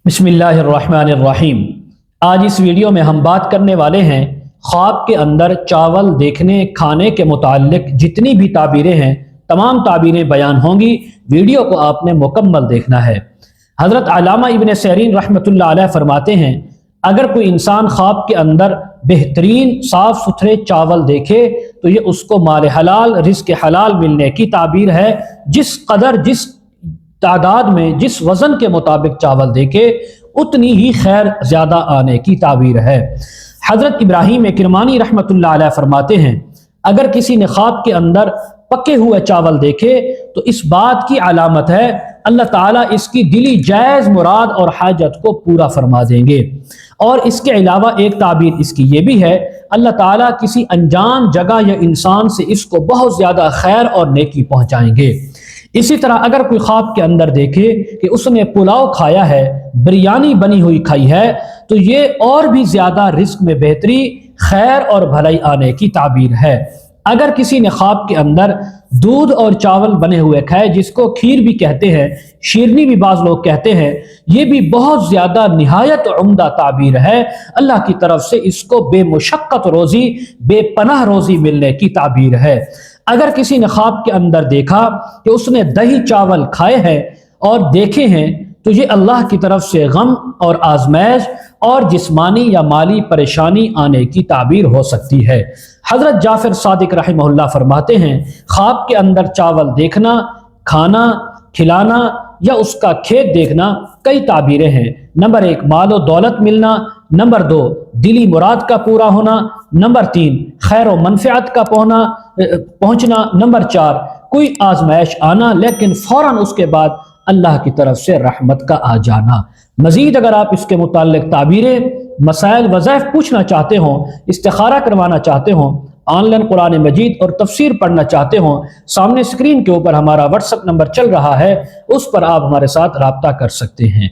बिस्मिल्लाहिर्रहमानिर्रहीम। आज इस वीडियो में हम बात करने वाले हैं ख्वाब के अंदर चावल देखने खाने के मुताल्लिक जितनी भी ताबीरें हैं तमाम ताबीरें बयान होंगी। वीडियो को आपने मुकम्मल देखना है। हज़रत अल्लामा इब्न सीरीन रहमतुल्लाह अलैह फरमाते हैं, अगर कोई इंसान ख्वाब के अंदर बेहतरीन साफ़ सुथरे चावल देखे तो ये उसको माल हलाल रिज़्क़ हलाल मिलने की ताबीर है। जिस कदर जिस तादाद में जिस वज़न के मुताबिक चावल देखे उतनी ही खैर ज़्यादा आने की ताबीर है। हज़रत इब्राहीम किरमानी रहमतुल्लाह अलैह फरमाते हैं, अगर किसी ने ख्वाब के अंदर पके हुए चावल देखे तो इस बात की अलामत है अल्लाह ताला इसकी दिली जायज़ मुराद और हाजत को पूरा फरमा देंगे। और इसके अलावा एक ताबीर इसकी ये भी है, अल्लाह ताला किसी अनजान जगह या इंसान से इसको बहुत ज़्यादा खैर और नेकी पहुँचाएंगे। इसी तरह अगर कोई ख्वाब के अंदर देखे कि उसने पुलाव खाया है, बिरयानी बनी हुई खाई है, तो ये और भी ज़्यादा रिज़्क़ में बेहतरी खैर और भलाई आने की ताबीर है। अगर किसी ने ख्वाब के अंदर दूध और चावल बने हुए खाए, जिसको खीर भी कहते हैं, शीरनी भी बाज़ लोग कहते हैं, ये भी बहुत ज़्यादा निहायत उम्दा ताबीर है। अल्लाह की तरफ से इसको बेमुशक्कत रोज़ी बेपनाह रोज़ी मिलने की ताबीर है। अगर किसी ने ख्वाब के अंदर देखा कि उसने दही चावल खाए हैं और देखे हैं, तो ये अल्लाह की तरफ से गम और आजमाइश और जिस्मानी या माली परेशानी आने की ताबीर हो सकती है। हज़रत जाफ़र सादिक रहमहुल्लाह फरमाते हैं, ख्वाब के अंदर चावल देखना, खाना, खिलाना या उसका खेत देखना कई ताबीरें हैं। नंबर 1 माल और दौलत मिलना, नंबर 2 दिली मुराद का पूरा होना, नंबर 3 खैर व मनफ़ियत का पहुँचना, नंबर 4 कोई आजमाइश आना लेकिन फ़ौरन उसके बाद अल्लाह की तरफ से रहमत का आ जाना। मज़ीद अगर आप इसके मुताल्लिक़ ताबीरें मसाइल वज़ाइफ पूछना चाहते हों, इस्तिखारा करवाना चाहते हों, ऑनलाइन कुरान मजीद और तफसीर पढ़ना चाहते हों, सामने स्क्रीन के ऊपर हमारा व्हाट्सएप नंबर चल रहा है, उस पर आप हमारे साथ राब्ता कर सकते हैं।